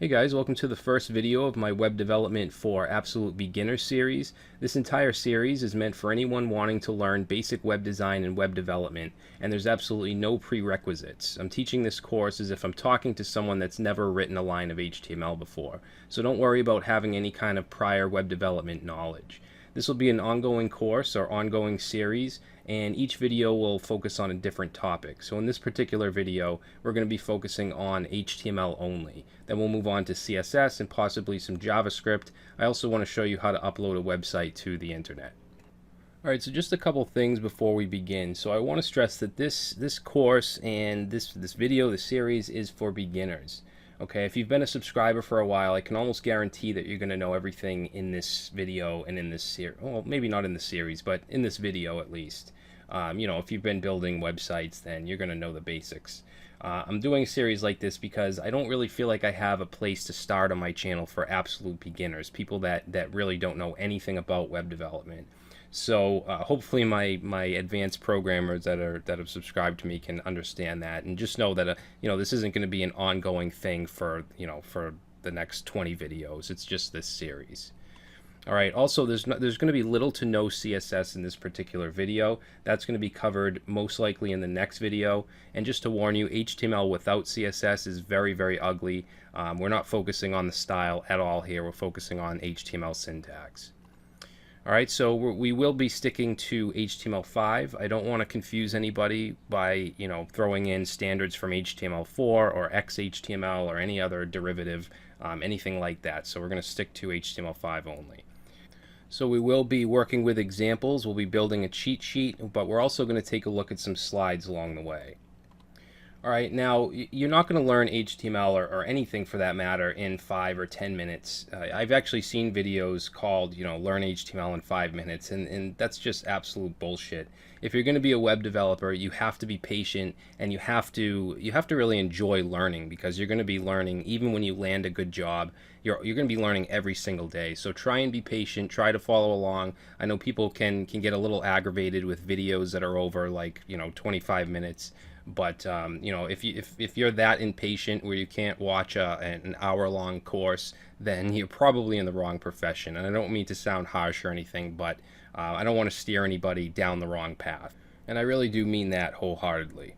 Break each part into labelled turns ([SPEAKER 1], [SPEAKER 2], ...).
[SPEAKER 1] Hey guys, welcome to the first video of my Web Development for Absolute Beginners series. This entire series is meant for anyone wanting to learn basic web design and web development, and there's absolutely no prerequisites. I'm teaching this course as if I'm talking to someone that's never written a line of HTML before, so don't worry about having any kind of prior web development knowledge. This will be an ongoing course or ongoing series, and each video will focus on a different topic. So in this particular video, we're going to be focusing on HTML only. Then we'll move on to CSS and possibly some JavaScript. I also want to show you how to upload a website to the internet. Alright, so just a couple things before we begin. So I want to stress that this course and this video, the series, is for beginners. Okay, if you've been a subscriber for a while, I can almost guarantee that you're going to know everything in this video and in this series. Well, maybe not in the series, but in this video at least. If you've been building websites, then you're going to know the basics. I'm doing a series like this because I don't really feel like I have a place to start on my channel for absolute beginners, people that really don't know anything about web development. So hopefully my advanced programmers that have subscribed to me can understand that, and just know that this isn't going to be an ongoing thing for the next 20 videos. It's just this series. All right. Also, there's going to be little to no CSS in this particular video. That's going to be covered most likely in the next video. And just to warn you, HTML without CSS is very, very ugly. We're not focusing on the style at all here. We're focusing on HTML syntax. All right, so we will be sticking to HTML5. I don't want to confuse anybody by throwing in standards from HTML4 or XHTML or any other derivative, anything like that. So we're going to stick to HTML5 only. So we will be working with examples. We'll be building a cheat sheet, but we're also going to take a look at some slides along the way. All right, now you're not going to learn HTML or anything for that matter in 5 or 10 minutes. I've actually seen videos called, learn HTML in 5 minutes, and that's just absolute bullshit. If you're going to be a web developer, you have to be patient, and you have to really enjoy learning, because you're going to be learning even when you land a good job. You're going to be learning every single day. So try and be patient. Try to follow along. I know people can get a little aggravated with videos that are over 25 minutes. But if you're that impatient where you can't watch an hour-long course, then you're probably in the wrong profession. And I don't mean to sound harsh or anything, but I don't want to steer anybody down the wrong path. And I really do mean that wholeheartedly.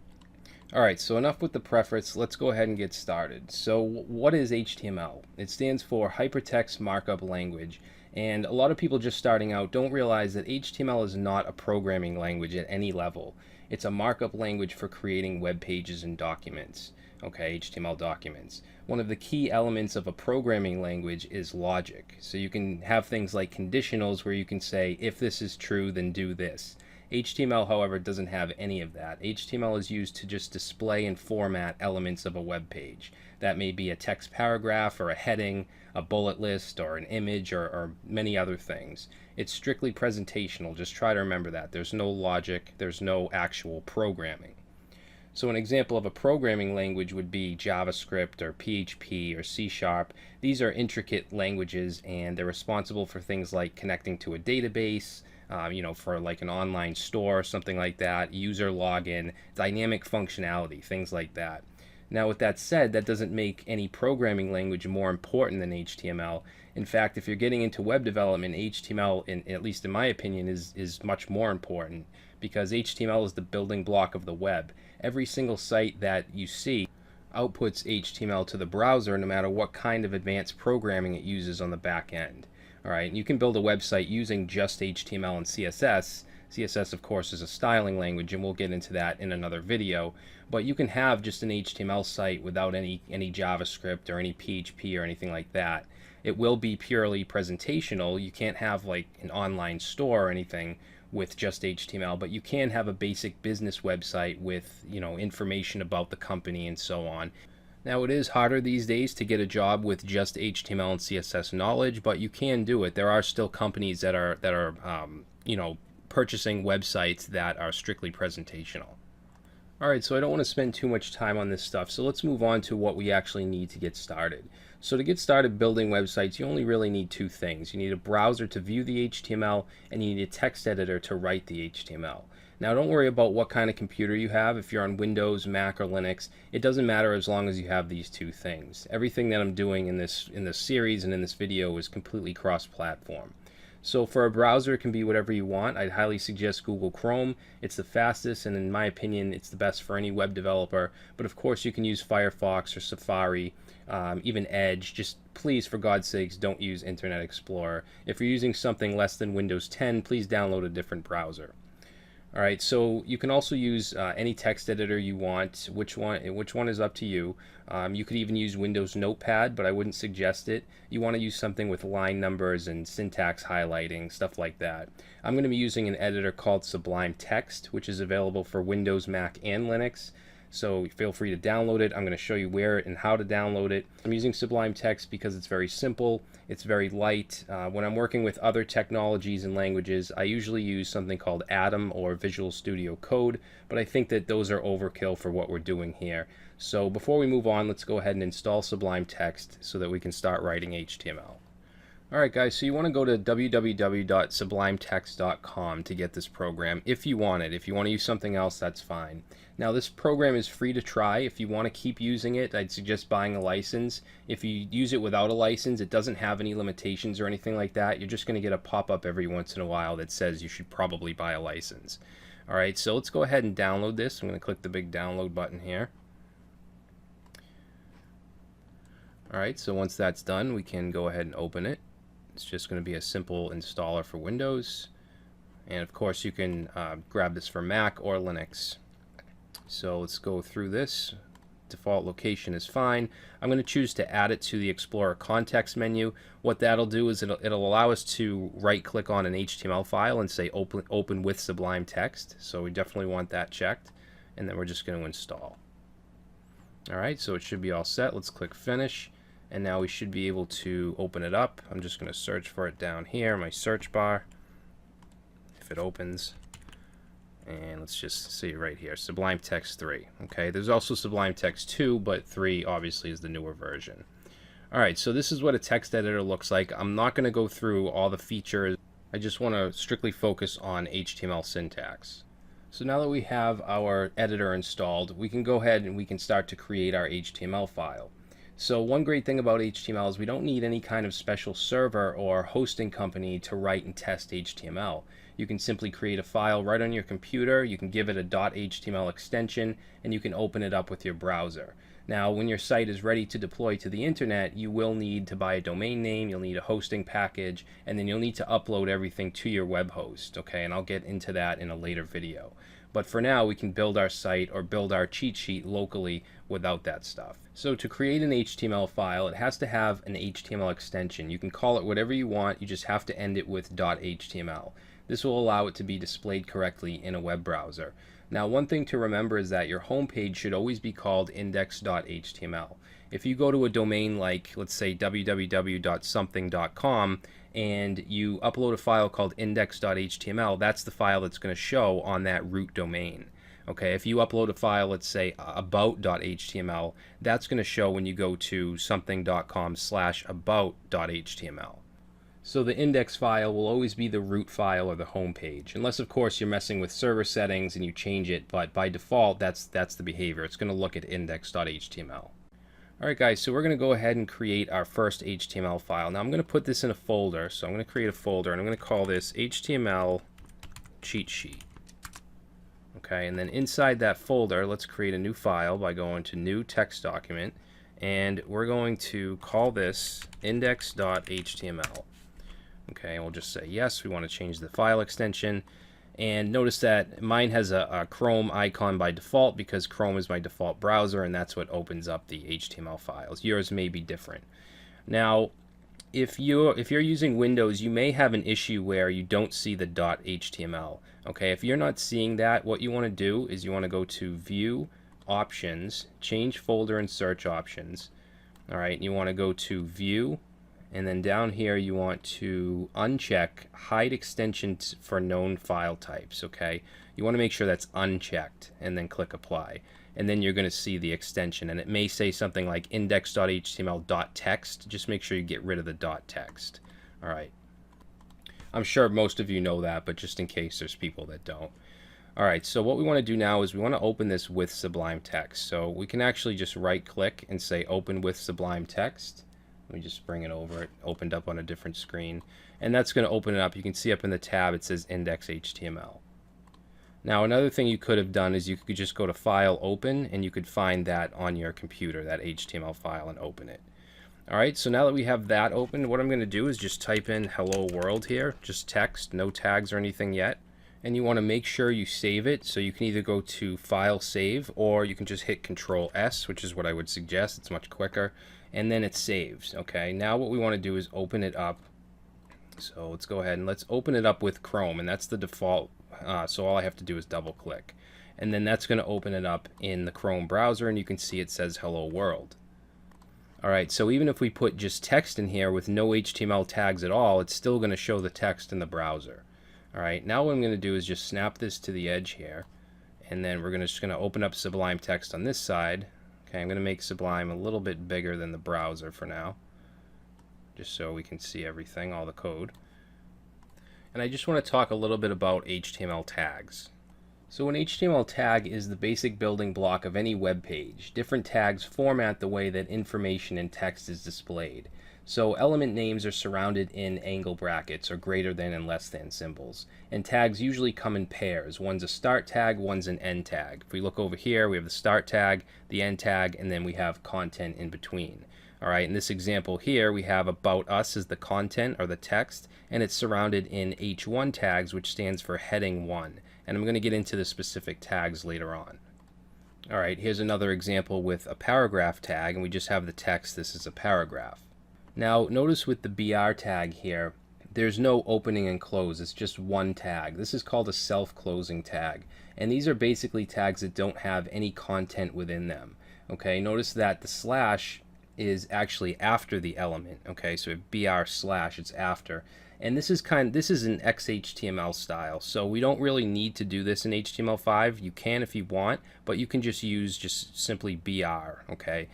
[SPEAKER 1] All right, so enough with the preface. Let's go ahead and get started. So what is HTML? It stands for Hypertext Markup Language. And a lot of people just starting out don't realize that HTML is not a programming language at any level. It's a markup language for creating web pages and documents. Okay, HTML documents. One of the key elements of a programming language is logic. So you can have things like conditionals where you can say, if this is true, then do this. HTML, however, doesn't have any of that. HTML is used to just display and format elements of a web page. That may be a text paragraph or a heading, a bullet list, or an image, or many other things. It's strictly presentational. Just try to remember that. There's no logic. There's no actual programming. So an example of a programming language would be JavaScript or PHP or C#. These are intricate languages, and they're responsible for things like connecting to a database, for like an online store, something like that, user login, dynamic functionality, things like that. Now, with that said, that doesn't make any programming language more important than HTML. In fact, if you're getting into web development, HTML, at least in my opinion, is much more important, because HTML is the building block of the web. Every single site that you see outputs HTML to the browser, no matter what kind of advanced programming it uses on the back end. All right, you can build a website using just HTML and CSS. CSS, of course, is a styling language, and we'll get into that in another video. But you can have just an HTML site without any JavaScript or any PHP or anything like that. It will be purely presentational. You can't have like an online store or anything with just HTML, but you can have a basic business website with information about the company and so on. Now, it is harder these days to get a job with just HTML and CSS knowledge, but you can do it. There are still companies that are purchasing websites that are strictly presentational. Alright, so I don't want to spend too much time on this stuff, so let's move on to what we actually need to get started. So to get started building websites, you only really need two things. You need a browser to view the HTML, and you need a text editor to write the HTML. Now don't worry about what kind of computer you have. If you're on Windows, Mac, or Linux, it doesn't matter as long as you have these two things. Everything that I'm doing in this series and in this video is completely cross-platform. So for a browser, it can be whatever you want. I'd highly suggest Google Chrome. It's the fastest, and in my opinion, it's the best for any web developer. But of course, you can use Firefox or Safari, even Edge. Just please, for God's sakes, don't use Internet Explorer. If you're using something less than Windows 10, please download a different browser. Alright, so you can also use any text editor you want. Which one is up to you. You could even use Windows Notepad, but I wouldn't suggest it. You want to use something with line numbers and syntax highlighting, stuff like that. I'm going to be using an editor called Sublime Text, which is available for Windows, Mac, and Linux. So feel free to download it. I'm going to show you where and how to download it. I'm using Sublime Text because it's very simple, it's very light. When I'm working with other technologies and languages, I usually use something called Atom or Visual Studio Code, but I think that those are overkill for what we're doing here. So before we move on, let's go ahead and install Sublime Text so that we can start writing HTML. Alright guys, so you want to go to www.sublimetext.com to get this program if you want it. If you want to use something else, that's fine. Now this program is free to try. If you want to keep using it, I'd suggest buying a license. If you use it without a license, it doesn't have any limitations or anything like that. You're just going to get a pop-up every once in a while that says you should probably buy a license. Alright, so let's go ahead and download this. I'm going to click the big download button here. Alright, so once that's done, we can go ahead and open it. It's just going to be a simple installer for Windows, and of course you can grab this for Mac or Linux. So let's go through this. Default location is fine. I'm going to choose to add it to the Explorer context menu. What that'll do is it'll allow us to right click on an HTML file and say open with Sublime Text. So we definitely want that checked, and then we're just going to install. Alright, so it should be all set. Let's click finish. And now we should be able to open it up. I'm just going to search for it down here, my search bar, if it opens. And let's just see right here, Sublime Text 3. Okay, there's also Sublime Text 2, but 3 obviously is the newer version. Alright, so this is what a text editor looks like. I'm not going to go through all the features. I just want to strictly focus on HTML syntax. So now that we have our editor installed, we can go ahead and we can start to create our HTML file. So one great thing about HTML is we don't need any kind of special server or hosting company to write and test HTML. You can simply create a file right on your computer, you can give it a .html extension, and you can open it up with your browser. Now, when your site is ready to deploy to the internet, you will need to buy a domain name, you'll need a hosting package, and then you'll need to upload everything to your web host, okay? And I'll get into that in a later video. But for now, we can build our site or build our cheat sheet locally without that stuff. So to create an HTML file, it has to have an HTML extension. You can call it whatever you want, you just have to end it with .html. This will allow it to be displayed correctly in a web browser. Now, one thing to remember is that your home page should always be called index.html. If you go to a domain like, let's say, www.something.com, and you upload a file called index.html, that's the file that's going to show on that root domain. Okay, if you upload a file, let's say about.html, that's going to show when you go to something.com/about.html. So the index file will always be the root file or the home page, unless of course you're messing with server settings and you change it, but by default that's the behavior. It's going to look at index.html. Alright guys, so we're going to go ahead and create our first HTML file. Now I'm going to put this in a folder, so I'm going to create a folder and I'm going to call this HTML cheat sheet. Okay, and then inside that folder, let's create a new file by going to new text document, and we're going to call this index.html. Okay, and we'll just say yes, we want to change the file extension. And notice that mine has a Chrome icon by default because Chrome is my default browser, and that's what opens up the HTML files. Yours may be different. Now, if you're using Windows, you may have an issue where you don't see the .html. Okay, if you're not seeing that, what you want to do is you want to go to View, Options, change folder and search options. All right, you want to go to View, And then down here you want to uncheck hide extensions for known file types, okay? You want to make sure that's unchecked and then click apply. And then you're going to see the extension, and it may say something like index.html.text. Just make sure you get rid of the .text. All right. I'm sure most of you know that, but just in case there's people that don't. All right, so what we want to do now is we want to open this with Sublime Text. So we can actually just right click and say open with Sublime Text. Let me just bring it over. It opened up on a different screen. And that's going to open it up. You can see up in the tab it says index.html. Now another thing you could have done is you could just go to File, Open, and you could find that on your computer, that HTML file, and open it. Alright, so now that we have that open, what I'm going to do is just type in hello world here, just text, no tags or anything yet. And you want to make sure you save it, so you can either go to File, Save, or you can just hit Control S, which is what I would suggest. It's much quicker. And then it saves. Okay, now what we want to do is open it up. So let's go ahead and let's open it up with Chrome, and that's the default. So all I have to do is double click. And then that's going to open it up in the Chrome browser, and you can see it says hello world. Alright, so even if we put just text in here with no HTML tags at all, it's still going to show the text in the browser. Alright, now what I'm going to do is just snap this to the edge here, and then we're just going to open up Sublime Text on this side. Okay, I'm going to make Sublime a little bit bigger than the browser for now, just so we can see everything, all the code. And I just want to talk a little bit about HTML tags. So an HTML tag is the basic building block of any web page. Different tags format the way that information in text is displayed. So element names are surrounded in angle brackets or greater than and less than symbols. And tags usually come in pairs. One's a start tag, one's an end tag. If we look over here, we have the start tag, the end tag, and then we have content in between. Alright, in this example here, we have about us as the content or the text, and it's surrounded in H1 tags, which stands for heading 1. And I'm going to get into the specific tags later on. Alright, here's another example with a paragraph tag, and we just have the text. This is a paragraph. Now, notice with the BR tag here, there's no opening and close. It's just one tag. This is called a self-closing tag. And these are basically tags that don't have any content within them. Okay, notice that the slash is actually after the element. Okay, so BR slash, it's after. And this is an XHTML style, so we don't really need to do this in HTML5. You can if you want, but you can just use simply BR, okay?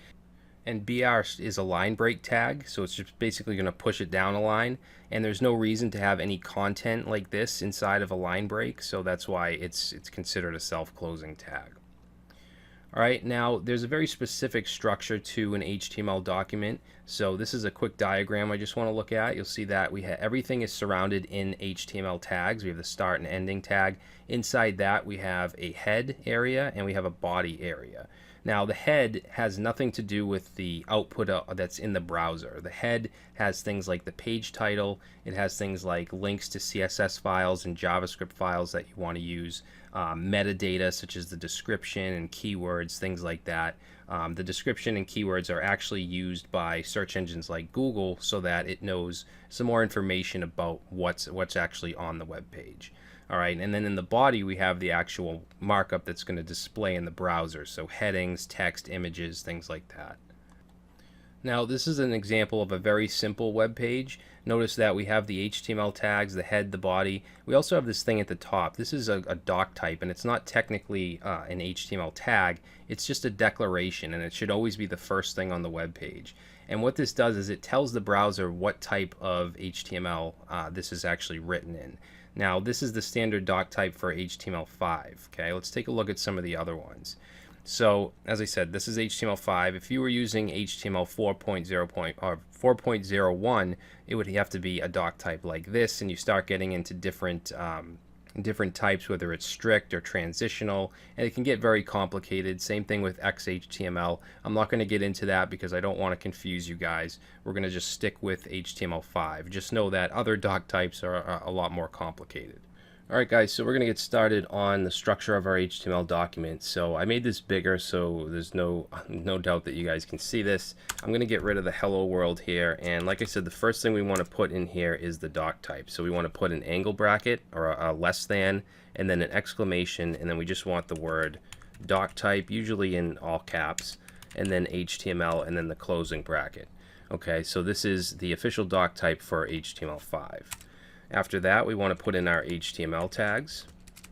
[SPEAKER 1] And BR is a line break tag, so it's just basically going to push it down a line, and there's no reason to have any content like this inside of a line break, so that's why it's considered a self-closing tag. Alright, now there's a very specific structure to an HTML document. So this is a quick diagram I just want to look at. You'll see that everything is surrounded in HTML tags. We have the start and ending tag. Inside that we have a head area and we have a body area. Now the head has nothing to do with the output that's in the browser. The head has things like the page title. It has things like links to CSS files and JavaScript files that you want to use. Metadata such as the description and keywords, things like that. The description and keywords are actually used by search engines like Google so that it knows some more information about what's actually on the web page. Alright, and then in the body we have the actual markup that's going to display in the browser, so headings, text, images, things like that. Now this is an example of a very simple web page. Notice that we have the HTML tags, the head, the body. We also have this thing at the top. This is a doc type, and it's not technically an HTML tag. It's just a declaration, and it should always be the first thing on the web page. And what this does is it tells the browser what type of HTML this is actually written in. Now this is the standard doc type for HTML5. Okay, let's take a look at some of the other ones. So as I said, this is HTML5. If you were using HTML 4.01, it would have to be a doc type like this, and you start getting into different types, whether it's strict or transitional, and it can get very complicated. Same thing with XHTML. I'm not going to get into that because I don't want to confuse you guys. We're going to just stick with HTML5. Just know that other doc types are a lot more complicated. Alright guys, so we're going to get started on the structure of our HTML document. So I made this bigger so there's no doubt that you guys can see this. I'm going to get rid of the hello world here, and like I said, the first thing we want to put in here is the doc type. So we want to put an angle bracket or a less than, and then an exclamation, and then we just want the word doc type, usually in all caps, and then HTML, and then the closing bracket. Okay, so this is the official doc type for HTML5. After that, we want to put in our HTML tags.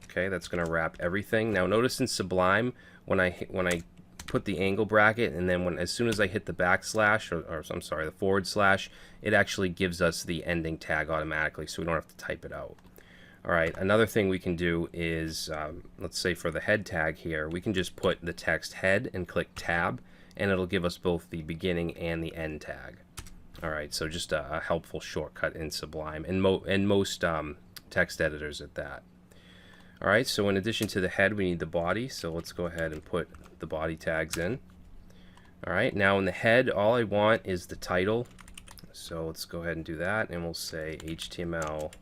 [SPEAKER 1] Okay, that's going to wrap everything. Now notice in Sublime, when I put the angle bracket, and then as soon as I hit the backslash, or I'm sorry, the forward slash, it actually gives us the ending tag automatically, so we don't have to type it out. All right, another thing we can do is, let's say for the head tag here, we can just put the text head and click tab, and it'll give us both the beginning and the end tag. All right, so just a helpful shortcut in Sublime, and most text editors at that. All right, so in addition to the head, we need the body, so let's go ahead and put the body tags in. All right, now in the head, all I want is the title, so let's go ahead and do that, and we'll say HTML,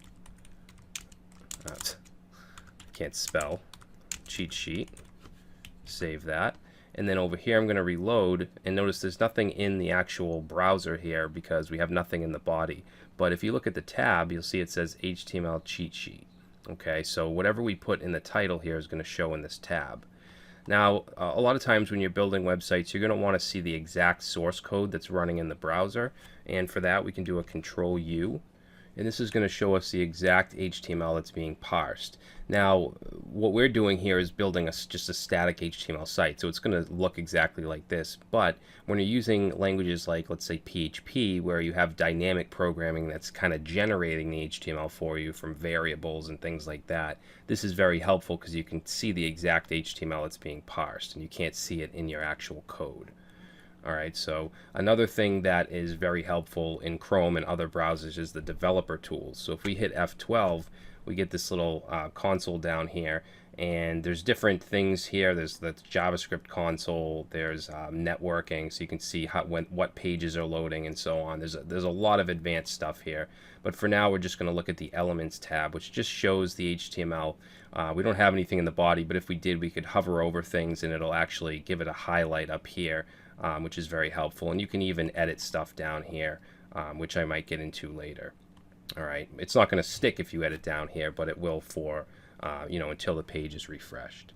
[SPEAKER 1] can't spell, cheat sheet, save that. And then over here I'm going to reload, and notice there's nothing in the actual browser here because we have nothing in the body. But if you look at the tab, you'll see it says HTML cheat sheet. Okay, so whatever we put in the title here is going to show in this tab. Now, a lot of times when you're building websites, you're going to want to see the exact source code that's running in the browser, and for that we can do a Control U. And this is going to show us the exact HTML that's being parsed. Now, what we're doing here is building just a static HTML site, so it's going to look exactly like this. But when you're using languages like, let's say, PHP, where you have dynamic programming that's kind of generating the HTML for you from variables and things like that, this is very helpful because you can see the exact HTML that's being parsed, and you can't see it in your actual code. Alright, so another thing that is very helpful in Chrome and other browsers is the developer tools. So if we hit F12, we get this little console down here, and there's different things here. There's the JavaScript console, there's networking, so you can see what pages are loading and so on. There's a lot of advanced stuff here, but for now we're just going to look at the Elements tab, which just shows the HTML. We don't have anything in the body, but if we did, we could hover over things and it'll actually give it a highlight up here. Which is very helpful, and you can even edit stuff down here, which I might get into later. All right, it's not going to stick if you edit down here, but it will for until the page is refreshed.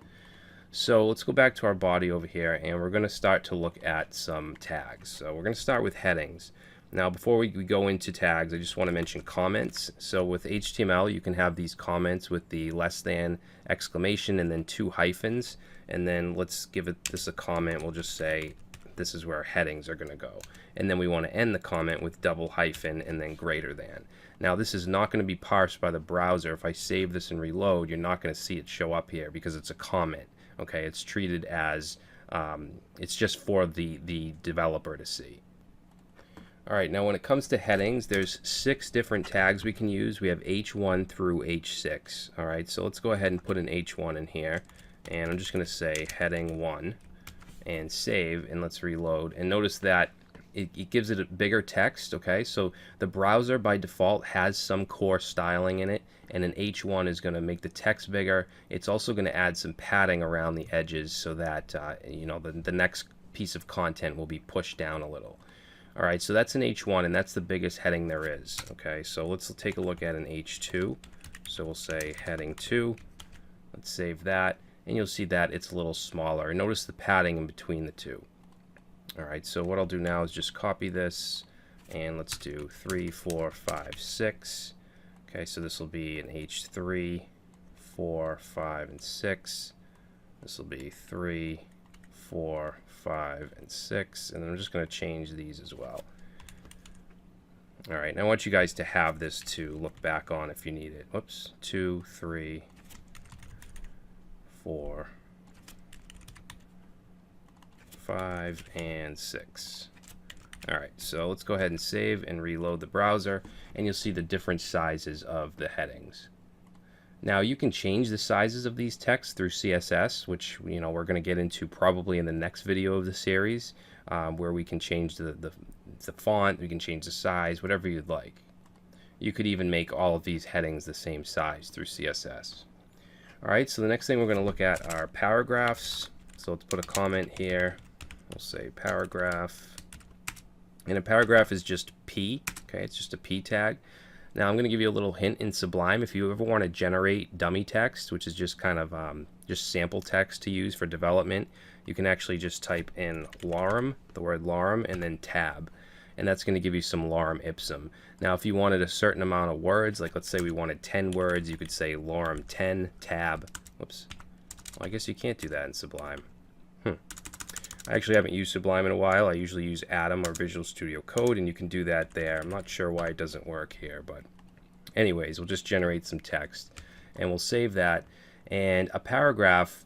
[SPEAKER 1] So let's go back to our body over here, and we're going to start to look at some tags. So we're going to start with headings. Now, before we go into tags, I just want to mention comments. So with HTML, you can have these comments with the less than, exclamation, and then 2 hyphens. And then let's give this a comment. We'll just say, this is where our headings are going to go. And then we want to end the comment with double hyphen and then greater than. Now this is not going to be parsed by the browser. If I save this and reload, you're not going to see it show up here because it's a comment. Okay, it's treated as, it's just for the developer to see. Alright, now when it comes to headings, there's 6 different tags we can use. We have H1 through H6. Alright, so let's go ahead and put an H1 in here. And I'm just going to say heading 1. And save, and let's reload, and notice that it gives it a bigger text. Okay, so the browser by default has some core styling in it, and an H1 is going to make the text bigger. It's also going to add some padding around the edges so that the next piece of content will be pushed down a little. Alright, so that's an H1, and that's the biggest heading there is. Okay, so let's take a look at an H2. So we'll say heading 2. Let's save that. And you'll see that it's a little smaller. And notice the padding in between the two. Alright, so what I'll do now is just copy this, and let's do 3, 4, 5, 6. Okay, so this will be an H3, 4, 5, and 6. This will be 3, 4, 5, and 6. And then I'm just going to change these as well. Alright, now I want you guys to have this to look back on if you need it. Whoops, 2, 3, 4, 5, and 6. Alright, so let's go ahead and save and reload the browser, and you'll see the different sizes of the headings. Now you can change the sizes of these texts through CSS, which we're going to get into probably in the next video of the series, where we can change the font, we can change the size, whatever you'd like. You could even make all of these headings the same size through CSS. Alright, so the next thing we're going to look at are paragraphs. So let's put a comment here. We'll say paragraph. And a paragraph is just P. Okay, it's just a P tag. Now I'm going to give you a little hint in Sublime. If you ever want to generate dummy text, which is just kind of just sample text to use for development, you can actually just type in lorem, the word lorem, and then tab. and that's going to give you some lorem ipsum. Now, if you wanted a certain amount of words, like let's say we wanted 10 words, you could say lorem 10 tab. Whoops. Well, I guess you can't do that in Sublime. I actually haven't used Sublime in a while. I usually use Atom or Visual Studio Code, and you can do that there. I'm not sure why it doesn't work here, but anyways, we'll just generate some text, and we'll save that. And a paragraph,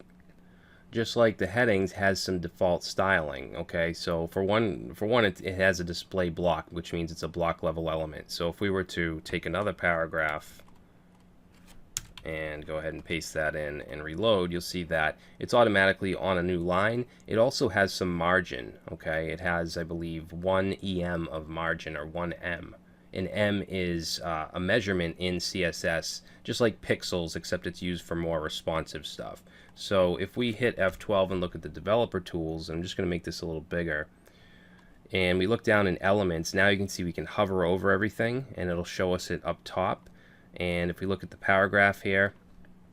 [SPEAKER 1] just like the headings, has some default styling. Okay, so for one, it has a display block, which means it's a block level element. So if we were to take another paragraph and go ahead and paste that in and reload, you'll see that it's automatically on a new line. It also has some margin. Okay, it has, I believe, 1 EM of margin, or 1 M. An M is a measurement in CSS, just like pixels, except it's used for more responsive stuff. So if we hit F12 and look at the developer tools, I'm just going to make this a little bigger, and we look down in elements, now you can see we can hover over everything and it'll show us it up top. And if we look at the paragraph here,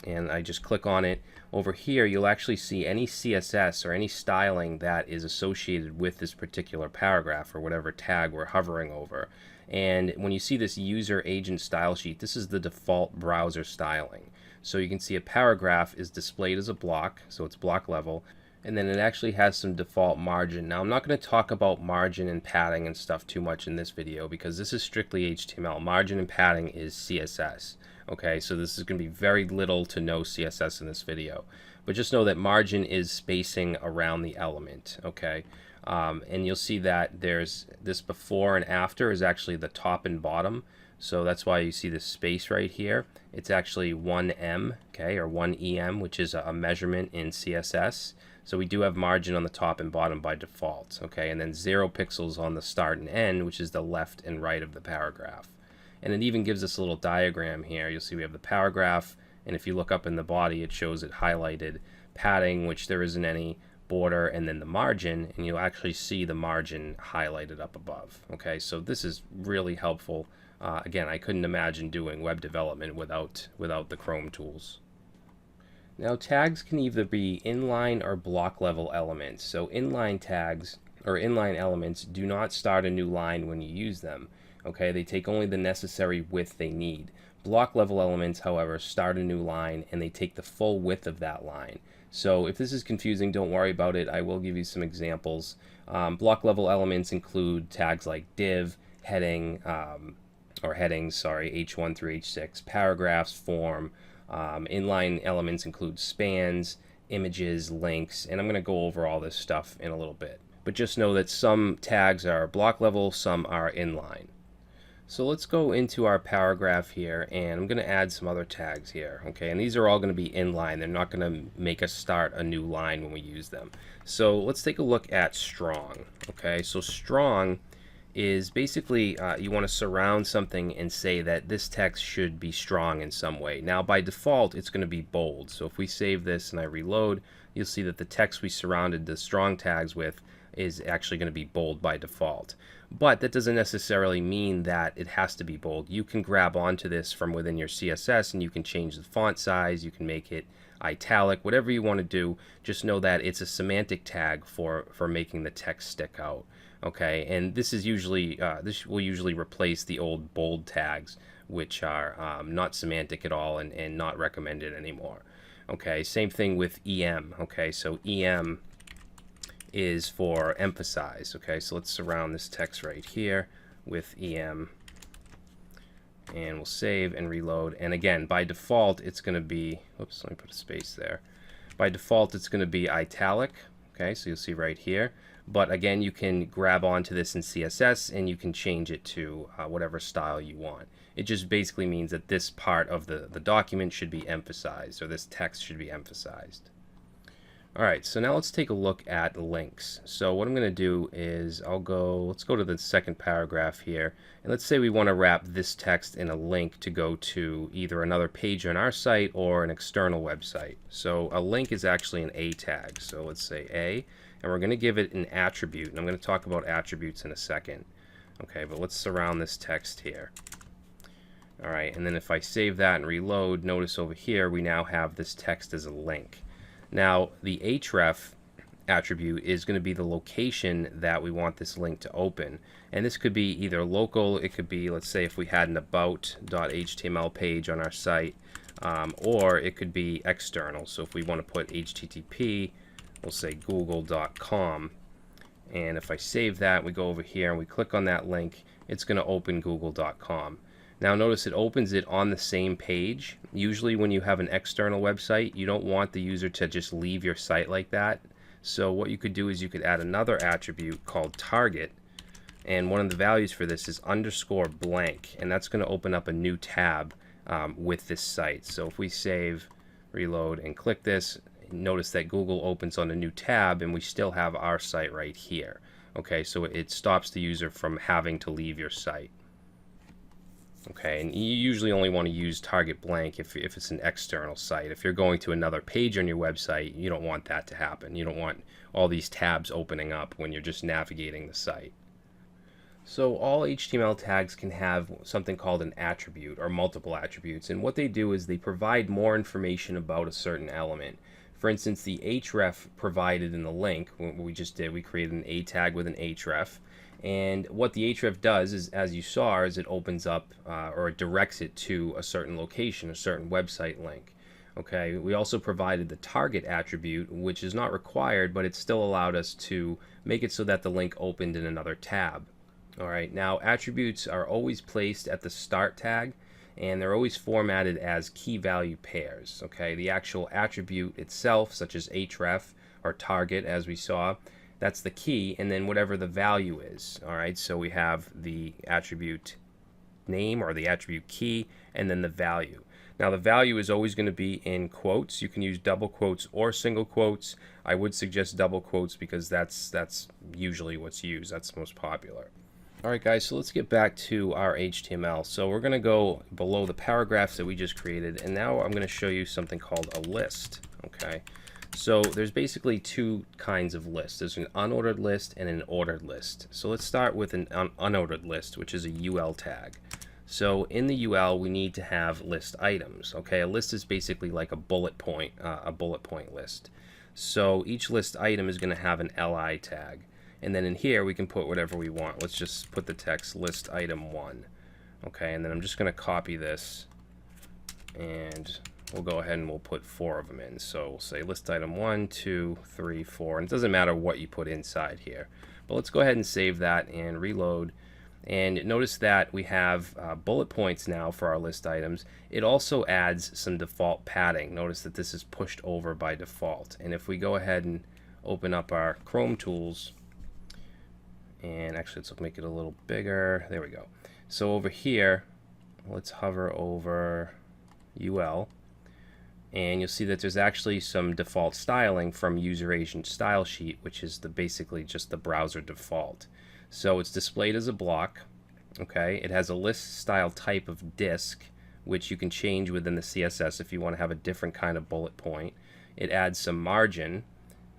[SPEAKER 1] and I just click on it, over here you'll actually see any CSS or any styling that is associated with this particular paragraph or whatever tag we're hovering over. And when you see this user agent style sheet, this is the default browser styling. So you can see a paragraph is displayed as a block, so it's block level, and then it actually has some default margin. Now, I'm not going to talk about margin and padding and stuff too much in this video because this is strictly HTML. Margin and padding is CSS. Okay, so this is going to be very little to no CSS in this video. But just know that margin is spacing around the element. Okay, and you'll see that there's this before and after is actually the top and bottom. So that's why you see this space right here. It's actually 1M, okay, or 1EM, which is a measurement in CSS. So we do have margin on the top and bottom by default, okay, and then 0 pixels on the start and end, which is the left and right of the paragraph. And it even gives us a little diagram here. You'll see we have the paragraph, and if you look up in the body, it shows it highlighted, padding, which there isn't any, border, and then the margin, and you'll actually see the margin highlighted up above. Okay, so this is really helpful. Again, I couldn't imagine doing web development without the Chrome tools. Now, tags can either be inline or block level elements. So inline tags or inline elements do not start a new line when you use them. Okay, they take only the necessary width they need. Block level elements, however, start a new line and they take the full width of that line. So if this is confusing, don't worry about it. I will give you some examples. Block level elements include tags like div, heading, or headings, sorry, H1 through H6, paragraphs, form. Inline elements include spans, images, links, and I'm going to go over all this stuff in a little bit. But just know that some tags are block level, some are inline. So let's go into our paragraph here, and I'm going to add some other tags here, okay? And these are all going to be inline. They're not going to make us start a new line when we use them. So let's take a look at strong, okay? So strong is basically you want to surround something and say that this text should be strong in some way. Now, by default, it's going to be bold. So if we save this and I reload, you'll see that the text we surrounded the strong tags with is actually going to be bold by default. But that doesn't necessarily mean that it has to be bold. You can grab onto this from within your CSS and you can change the font size, you can make it italic, whatever you want to do. Just know that it's a semantic tag for making the text stick out. Okay, and this is usually this will usually replace the old bold tags, which are not semantic at all and not recommended anymore. Okay, same thing with EM. Okay, so EM is for emphasize. Okay, so let's surround this text right here with EM, and we'll save and reload. And again, by default, it's going to be, oops, let me put a space there. By default, it's going to be italic. Okay, so you'll see right here. But again, you can grab onto this in CSS and you can change it to whatever style you want. It just basically means that this part of the document should be emphasized, or this text should be emphasized. Alright, so now let's take a look at links. So what I'm going to do is let's go to the second paragraph here, and let's say we want to wrap this text in a link to go to either another page on our site or an external website. So a link is actually an A tag. So let's say A, and we're going to give it an attribute, and I'm going to talk about attributes in a second. Okay, but let's surround this text here. Alright, and then if I save that and reload, notice over here we now have this text as a link. Now, the href attribute is going to be the location that we want this link to open. And this could be either local, it could be, let's say if we had an about.html page on our site, or it could be external. So if we want to put HTTP, we'll say google.com. And if I save that, we go over here and we click on that link, it's going to open google.com. Now notice it opens it on the same page. Usually when you have an external website, you don't want the user to just leave your site like that. So what you could do is you could add another attribute called target, and one of the values for this is _blank, and that's going to open up a new tab with this site. So if we save, reload, and click this, notice that Google opens on a new tab and we still have our site right here. Okay, so it stops the user from having to leave your site. Okay, and you usually only want to use target blank if it's an external site. If you're going to another page on your website, you don't want that to happen. You don't want all these tabs opening up when you're just navigating the site. So all HTML tags can have something called an attribute or multiple attributes, and what they do is they provide more information about a certain element. For instance, the href provided in the link, what we just did, we created an A tag with an href. And what the href does is, as you saw, is it opens up or it directs it to a certain location, a certain website link. Okay, we also provided the target attribute, which is not required, but it still allowed us to make it so that the link opened in another tab. All right, now attributes are always placed at the start tag, and they're always formatted as key value pairs. Okay, the actual attribute itself, such as href or target, as we saw, that's the key, and then whatever the value is. All right, so we have the attribute name or the attribute key, and then the value. Now the value is always going to be in quotes. You can use double quotes or single quotes. I would suggest double quotes because that's usually what's used. That's most popular. All right, guys, so let's get back to our HTML. So we're going to go below the paragraphs that we just created, and now I'm going to show you something called a list. Okay. So there's basically two kinds of lists. There's an unordered list and an ordered list. So let's start with an unordered list, which is a UL tag. So in the UL, we need to have list items. Okay, a list is basically like a bullet point list. So each list item is going to have an LI tag. And then in here, we can put whatever we want. Let's just put the text list item 1. Okay, and then I'm just going to copy this, and we'll go ahead and we'll put 4 of them in. So we'll say list item 1, 2, 3, 4, and it doesn't matter what you put inside here. But let's go ahead and save that and reload. And notice that we have bullet points now for our list items. It also adds some default padding. Notice that this is pushed over by default. And if we go ahead and open up our Chrome tools, and actually let's make it a little bigger. There we go. So over here, let's hover over UL. And you'll see that there's actually some default styling from user agent style sheet, which is basically just the browser default. So it's displayed as a block. Okay, it has a list style type of disk, which you can change within the CSS if you want to have a different kind of bullet point. It adds some margin.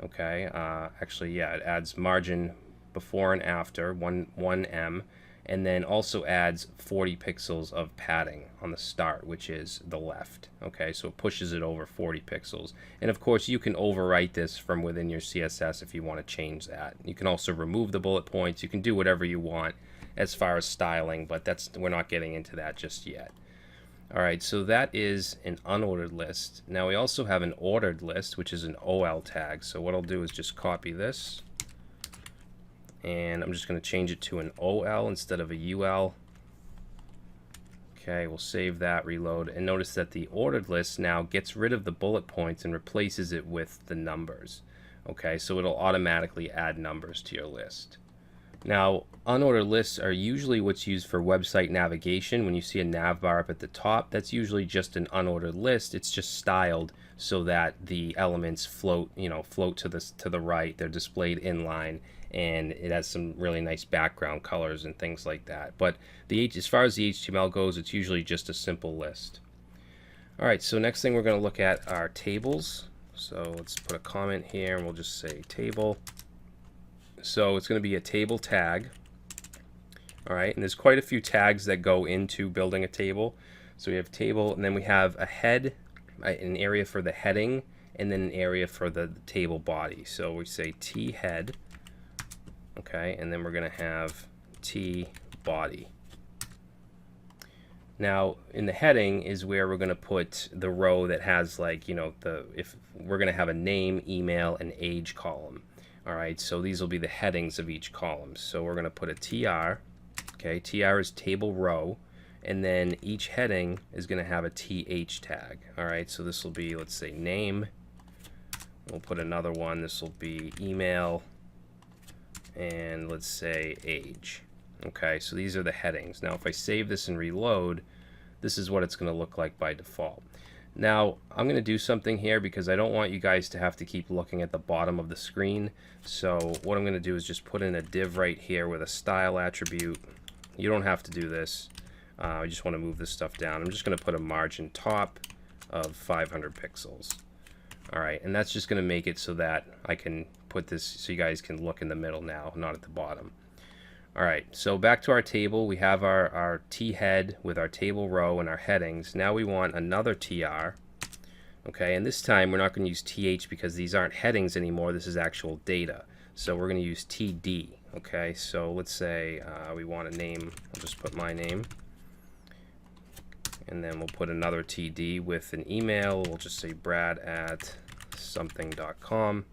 [SPEAKER 1] Okay, actually, yeah, it adds margin before and after 1em, and then also adds 40 pixels of padding on the start, which is the left. Okay, so it pushes it over 40 pixels. And of course, you can overwrite this from within your CSS if you want to change that. You can also remove the bullet points. You can do whatever you want as far as styling, but we're not getting into that just yet. All right, so that is an unordered list. Now we also have an ordered list, which is an OL tag. So what I'll do is just copy this, and I'm just going to change it to an OL instead of a UL. Okay, we'll save that, reload, and notice that the ordered list now gets rid of the bullet points and replaces it with the numbers. Okay, so it'll automatically add numbers to your list. Now, unordered lists are usually what's used for website navigation. When you see a nav bar up at the top, that's usually just an unordered list. It's just styled so that the elements float to the right. They're displayed inline, and it has some really nice background colors and things like that. But as far as the HTML goes, it's usually just a simple list. All right, so next thing we're going to look at are tables. So let's put a comment here, and we'll just say table. So it's going to be a table tag. All right, and there's quite a few tags that go into building a table. So we have table, and then we have a head, an area for the heading, and then an area for the table body. So we say T head, okay, and then we're going to have T body. Now in the heading is where we're going to put the row that has, like, you know, if we're going to have a name, email, and age column. All right, so these will be the headings of each column. So we're going to put a TR. Okay, TR is table row, and then each heading is going to have a TH tag. All right, so this will be, let's say, name. We'll put another one. This will be email, and let's say age. Okay, so these are the headings. Now if I save this and reload, this is what it's going to look like by default. Now I'm going to do something here because I don't want you guys to have to keep looking at the bottom of the screen. So what I'm going to do is just put in a div right here with a style attribute. You don't have to do this. I just want to move this stuff down. I'm just going to put a margin top of 500 pixels. All right, and that's just going to make it so that I can put this so you guys can look in the middle now, not at the bottom. All right, so back to our table. We have our T head with our table row and our headings. Now we want another TR. Okay, and this time we're not going to use TH because these aren't headings anymore. This is actual data. So we're going to use TD. Okay, so let's say we want a name. I'll just put my name. And then we'll put another TD with an email. We'll just say brad@something.com.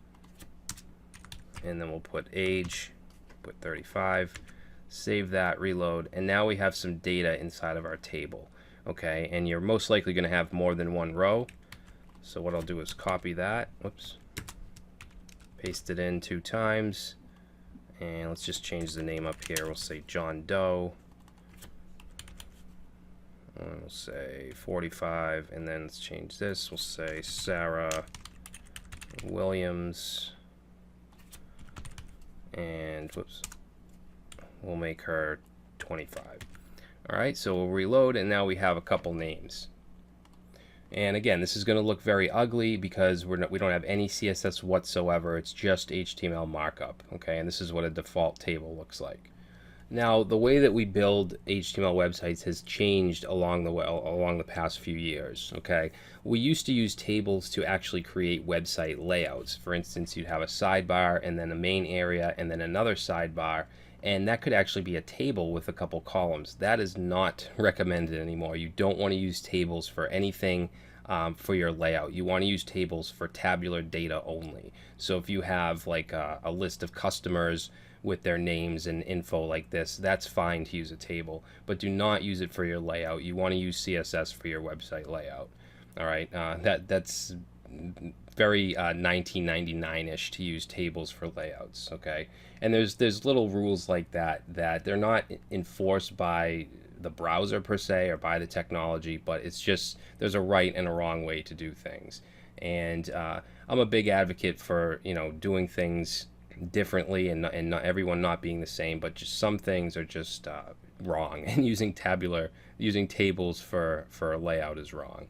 [SPEAKER 1] And then we'll put age, put 35. Save that, reload, and now we have some data inside of our table. Okay, and you're most likely going to have more than one row. So what I'll do is copy that. Whoops. Paste it in 2 times. And let's just change the name up here. We'll say John Doe. And we'll say 45, and then let's change this. We'll say Sarah Williams. And whoops, we'll make her 25. All right, so we'll reload, and now we have a couple names. And again, this is going to look very ugly because we don't have any CSS whatsoever. It's just HTML markup. Okay, and this is what a default table looks like. Now, the way that we build HTML websites has changed along the past few years. Okay, we used to use tables to actually create website layouts. For instance, you'd have a sidebar and then a main area and then another sidebar, and that could actually be a table with a couple columns. That is not recommended anymore. You don't want to use tables for anything for your layout. You want to use tables for tabular data only. So if you have like a list of customers with their names and info like this, that's fine to use a table, but do not use it for your layout. You want to use CSS for your website layout. All right, that's very 1999-ish to use tables for layouts. Okay, and there's little rules like that they're not enforced by the browser per se or by the technology, but it's just there's a right and a wrong way to do things. And I'm a big advocate for, you know, doing things differently and not everyone not being the same, but just some things are just wrong, and using tables for a layout is wrong.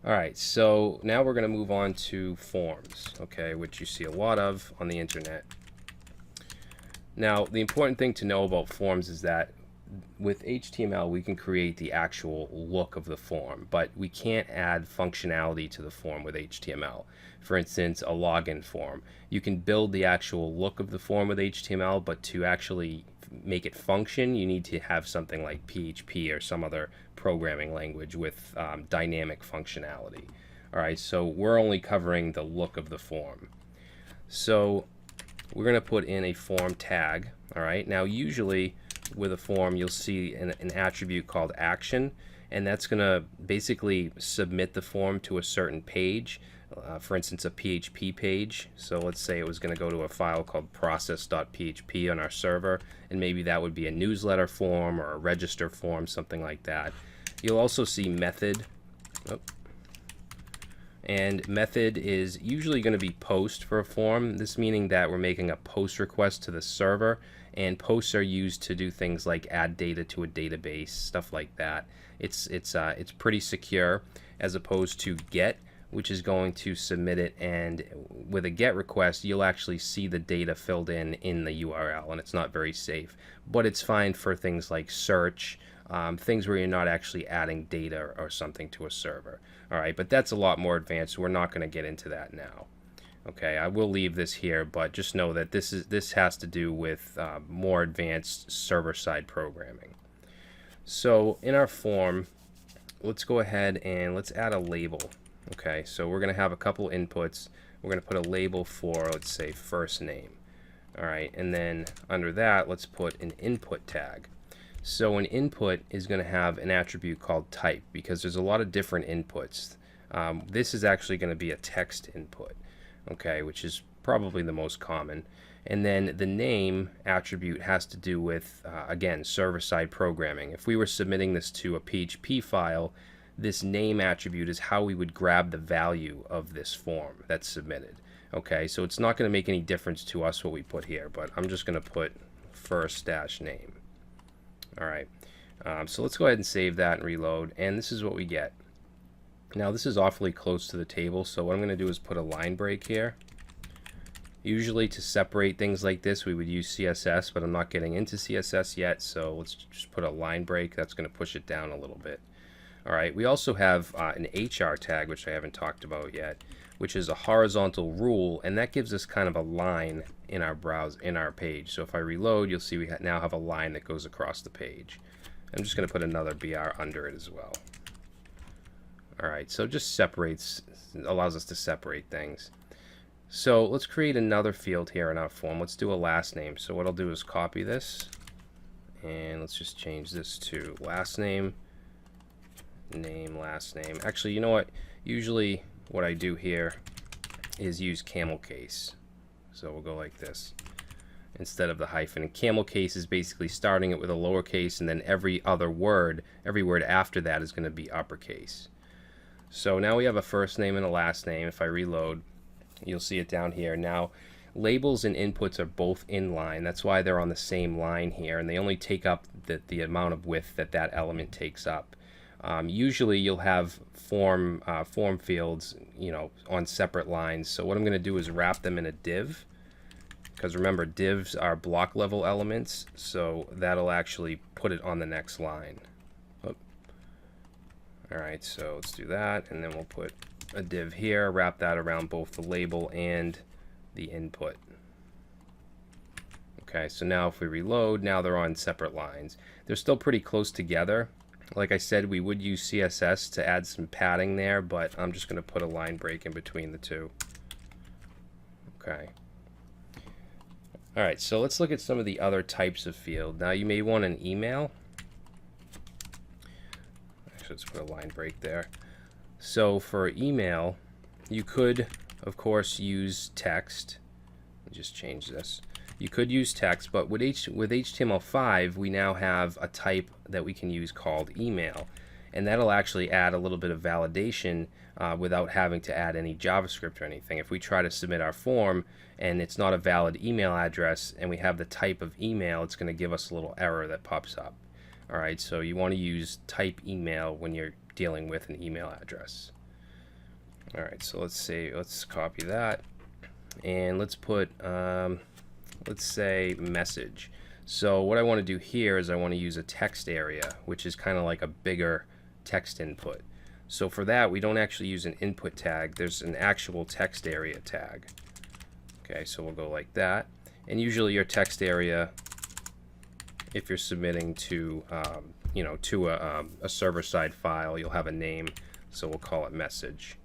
[SPEAKER 1] All right, so now we're going to move on to forms, okay, which you see a lot of on the internet. Now, the important thing to know about forms is that with HTML, we can create the actual look of the form, but we can't add functionality to the form with HTML. For instance, a login form. You can build the actual look of the form with HTML, but to actually make it function, you need to have something like PHP or some other programming language with dynamic functionality. All right, so we're only covering the look of the form. So we're going to put in a form tag. All right, now usually with a form, you'll see an attribute called action, and that's going to basically submit the form to a certain page. For instance, a PHP page. So let's say it was going to go to a file called process.php on our server, and maybe that would be a newsletter form or a register form, something like that. You'll also see method. And method is usually going to be post for a form. This meaning that we're making a post request to the server, and posts are used to do things like add data to a database, stuff like that. It's pretty secure, as opposed to get, which is going to submit it, and with a GET request, you'll actually see the data filled in the URL, and it's not very safe. But it's fine for things like search, things where you're not actually adding data or something to a server. All right, but that's a lot more advanced. We're not going to get into that now. Okay, I will leave this here, but just know that this has to do with more advanced server-side programming. So in our form, let's go ahead and let's add a label. Okay, so we're going to have a couple inputs. We're going to put a label for, let's say, first name. All right, and then under that, let's put an input tag. So an input is going to have an attribute called type because there's a lot of different inputs. This is actually going to be a text input, okay, which is probably the most common. And then the name attribute has to do with, again, server-side programming. If we were submitting this to a PHP file, this name attribute is how we would grab the value of this form that's submitted. Okay, so it's not going to make any difference to us what we put here, but I'm just going to put first-name. All right, so let's go ahead and save that and reload, and this is what we get. Now this is awfully close to the table, so what I'm going to do is put a line break here. Usually to separate things like this we would use CSS, but I'm not getting into CSS yet, so let's just put a line break. That's going to push it down a little bit. All right, we also have an HR tag, which I haven't talked about yet, which is a horizontal rule, and that gives us kind of a line in our page. So if I reload, you'll see we now have a line that goes across the page. I'm just going to put another BR under it as well. All right, so it just allows us to separate things. So let's create another field here in our form. Let's do a last name. So what I'll do is copy this, and let's just change this to last name, last name. Actually, you know what? Usually what I do here is use camel case. So we'll go like this instead of the hyphen. And camel case is basically starting it with a lowercase, and then every word after that is going to be uppercase. So now we have a first name and a last name. If I reload, you'll see it down here. Now, labels and inputs are both in line. That's why they're on the same line here, and they only take up the amount of width that element takes up. Usually you'll have form fields, on separate lines. So what I'm going to do is wrap them in a div, because remember, divs are block level elements, so that'll actually put it on the next line. All right, so let's do that, and then we'll put a div here, wrap that around both the label and the input. Okay, so now if we reload, now they're on separate lines. They're still pretty close together. Like I said, we would use CSS to add some padding there, but I'm just going to put a line break in between the two. Okay. All right, so let's look at some of the other types of field. Now you may want an email. Actually, let's put a line break there. So for email, you could, of course, use text. Let me just change this. You could use text, but with HTML5, we now have a type that we can use called email. And that'll actually add a little bit of validation without having to add any JavaScript or anything. If we try to submit our form and it's not a valid email address and we have the type of email, it's going to give us a little error that pops up. All right, so you want to use type email when you're dealing with an email address. All right, so let's copy that, and let's put let's say message. So what I want to do here is I want to use a text area, which is kind of like a bigger text input. So for that, we don't actually use an input tag. There's an actual text area tag. Okay, so we'll go like that. And usually your text area, if you're submitting to to a server-side file, you'll have a name, so we'll call it message.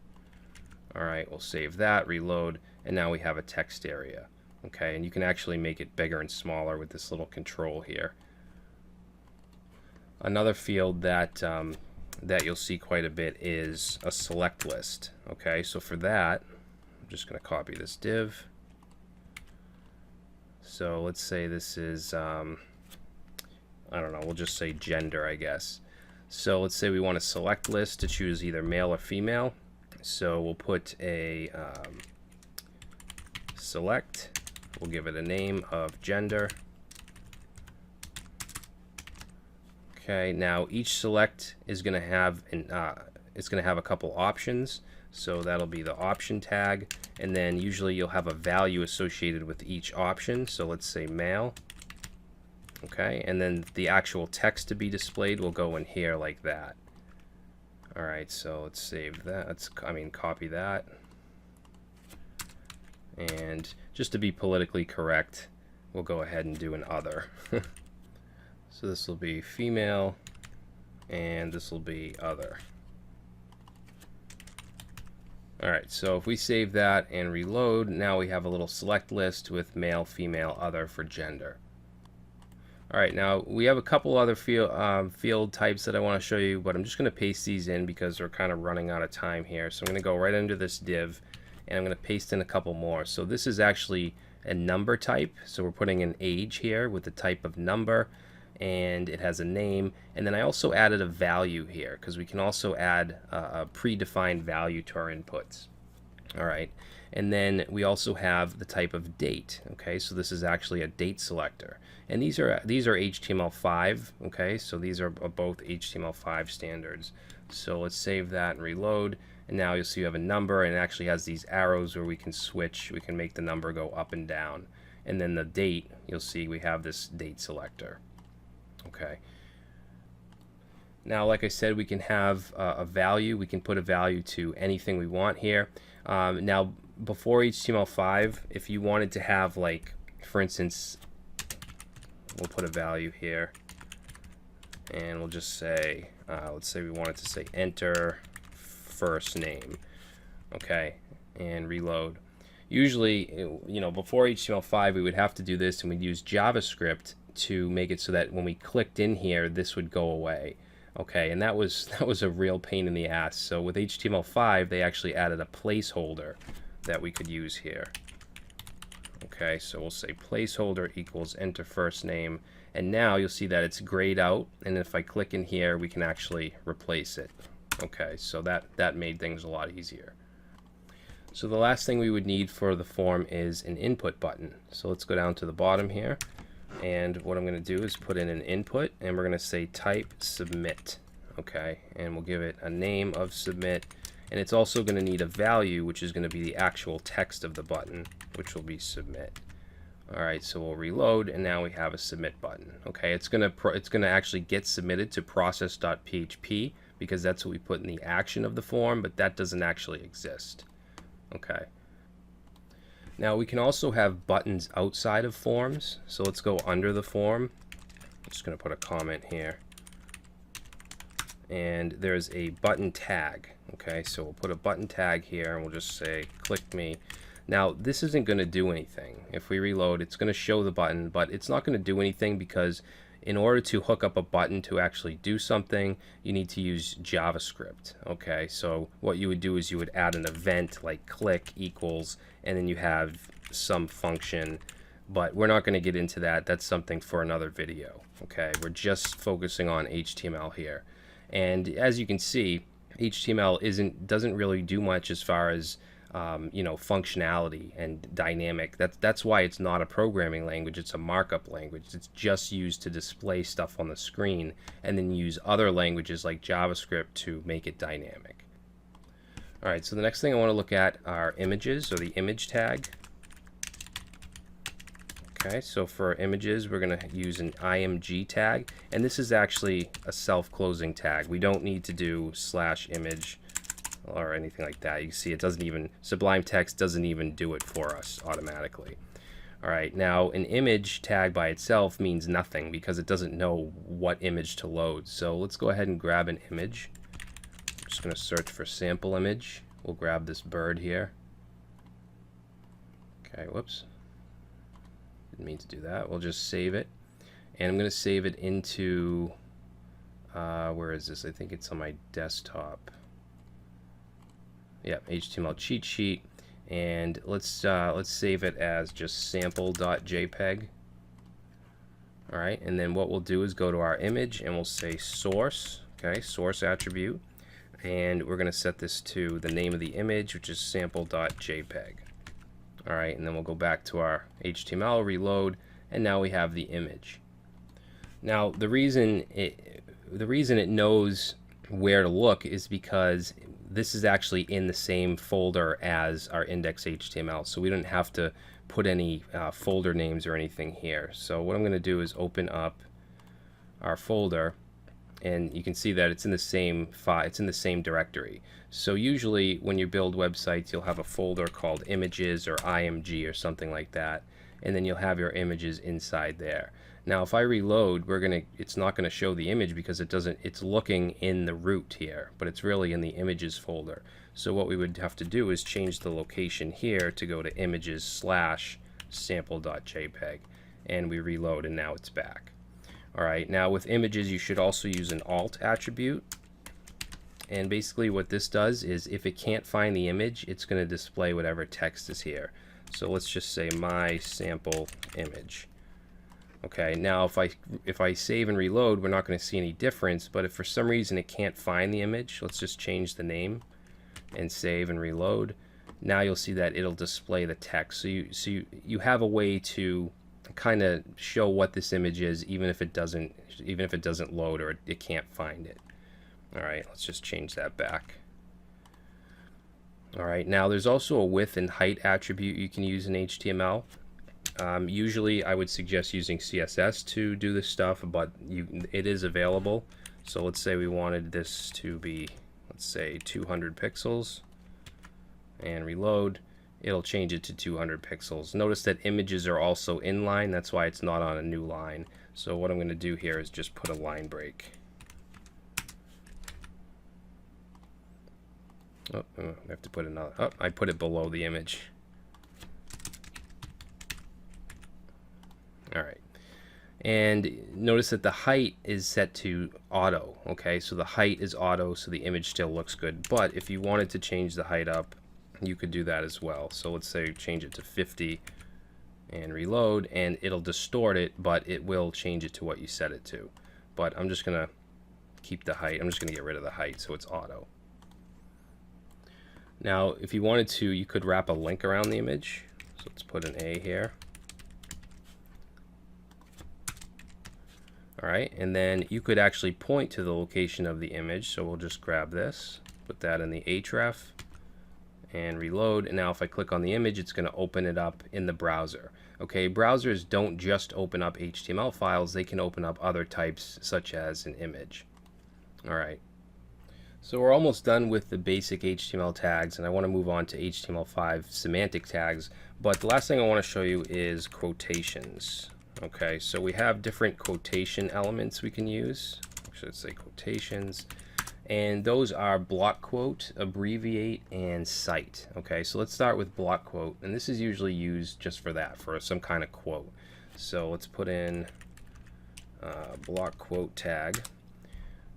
[SPEAKER 1] All right, we'll save that, reload, and now we have a text area. Okay, and you can actually make it bigger and smaller with this little control here. Another field that that you'll see quite a bit is a select list. Okay, so for that, I'm just going to copy this div. So let's say this is I don't know, we'll just say gender, I guess. So let's say we want a select list to choose either male or female. So we'll put a select. We'll give it a name of gender. Okay, now each select is going to have a couple options. So that'll be the option tag, and then usually you'll have a value associated with each option. So let's say male. Okay, and then the actual text to be displayed will go in here like that. All right, so let's save that. Copy that. And just to be politically correct, we'll go ahead and do an other. So this will be female, and this will be other. Alright, so if we save that and reload, now we have a little select list with male, female, other for gender. Alright, now we have a couple other field types that I want to show you, but I'm just going to paste these in because we're kind of running out of time here. So I'm going to go right under this div, and I'm going to paste in a couple more. So this is actually a number type, so we're putting an age here with the type of number, and it has a name. And then I also added a value here because we can also add a predefined value to our inputs. All right, and then we also have the type of date. Okay, so this is actually a date selector, and these are HTML5. Okay, so these are both HTML5 standards. So let's save that and reload, and now you'll see you have a number, and it actually has these arrows where we can switch. We can make the number go up and down, and then the date, you'll see we have this date selector. Okay. Now, like I said, we can have a value. We can put a value to anything we want here. Now, before HTML5, if you wanted to have, like, for instance, we'll put a value here, and we'll just say, let's say we wanted to say enter first name, okay, and reload. Usually, you know, before HTML5, we would have to do this, and we'd use JavaScript to make it so that when we clicked in here, this would go away. Okay, and that was a real pain in the ass. So with HTML5, they actually added a placeholder that we could use here. Okay, so we'll say placeholder equals enter first name, and now you'll see that it's grayed out, and if I click in here, we can actually replace it. Okay, so that made things a lot easier. So the last thing we would need for the form is an input button. So let's go down to the bottom here. And what I'm going to do is put in an input, and we're going to say type submit. Okay, and we'll give it a name of submit, and it's also going to need a value, which is going to be the actual text of the button, which will be submit. All right, so we'll reload, and now we have a submit button. Okay, it's going to actually get submitted to process.php because that's what we put in the action of the form, but that doesn't actually exist. Okay. Now we can also have buttons outside of forms, so let's go under the form. I'm just going to put a comment here, and there's a button tag. Okay, so we'll put a button tag here, and we'll just say click me. Now this isn't going to do anything. If we reload, it's going to show the button, but it's not going to do anything because in order to hook up a button to actually do something, you need to use JavaScript. Okay, so what you would do is you would add an event like click equals, and then you have some function, but we're not going to get into that. That's something for another video. Okay, we're just focusing on HTML here, and as you can see, HTML doesn't really do much as far as you know, functionality and dynamic. That's why it's not a programming language. It's a markup language. It's just used to display stuff on the screen, and then use other languages like JavaScript to make it dynamic. All right, so the next thing I want to look at are images, or the image tag. Okay, so for our images, we're going to use an img tag, and this is actually a self-closing tag. We don't need to do /image or anything like that. You can see it doesn't even, Sublime Text doesn't even do it for us automatically. All right, now an image tag by itself means nothing because it doesn't know what image to load. So let's go ahead and grab an image. I'm just going to search for sample image. We'll grab this bird here. Okay, whoops. Didn't mean to do that. We'll just save it. And I'm going to save it into, where is this? I think it's on my desktop. Yeah, HTML cheat sheet, and let's save it as just sample.jpg. All right, and then what we'll do is go to our image, and we'll say source. Okay, source attribute, and we're going to set this to the name of the image, which is sample.jpg. All right, and then we'll go back to our HTML, reload, and now we have the image. Now the reason it knows where to look is because this is actually in the same folder as our index.html, so we don't have to put any folder names or anything here. So what I'm going to do is open up our folder, and you can see that it's in the same file, it's in the same directory. So usually when you build websites, you'll have a folder called images or img or something like that, and then you'll have your images inside there. Now if I reload, it's not going to show the image because it's looking in the root here, but it's really in the images folder. So what we would have to do is change the location here to go to images/sample.jpg, and we reload, and now it's back. Alright, now with images you should also use an alt attribute, and basically what this does is if it can't find the image, it's going to display whatever text is here. So let's just say my sample image. Okay, now if I save and reload, we're not going to see any difference, but if for some reason it can't find the image, let's just change the name and save and reload. Now you'll see that it'll display the text. So you have a way to kind of show what this image is, even if it doesn't load or it can't find it. All right, let's just change that back. All right, now there's also a width and height attribute you can use in HTML. Usually I would suggest using CSS to do this stuff, but it is available. So let's say we wanted this to be, let's say 200 pixels, and reload. It'll change it to 200 pixels. Notice that images are also inline, that's why it's not on a new line. So what I'm going to do here is just put a line break. Oh, we have to put another. Oh, I put it below the image. All right. And notice that the height is set to auto. Okay, so the height is auto, so the image still looks good. But if you wanted to change the height up, you could do that as well. So let's say change it to 50 and reload, and it'll distort it, but it will change it to what you set it to. But I'm just gonna keep the height. I'm just gonna get rid of the height so it's auto. Now if you wanted to, you could wrap a link around the image. So let's put an A here. Alright, and then you could actually point to the location of the image. So we'll just grab this, put that in the href, and reload. And now if I click on the image, it's going to open it up in the browser. Okay, browsers don't just open up HTML files, they can open up other types such as an image. Alright, so we're almost done with the basic HTML tags, and I want to move on to HTML5 semantic tags, but the last thing I want to show you is quotations. Okay, so we have different quotation elements we can use. I should say quotations. And those are block quote, abbreviate, and cite. Okay, so let's start with block quote. And this is usually used just for that, for some kind of quote. So let's put in block quote tag.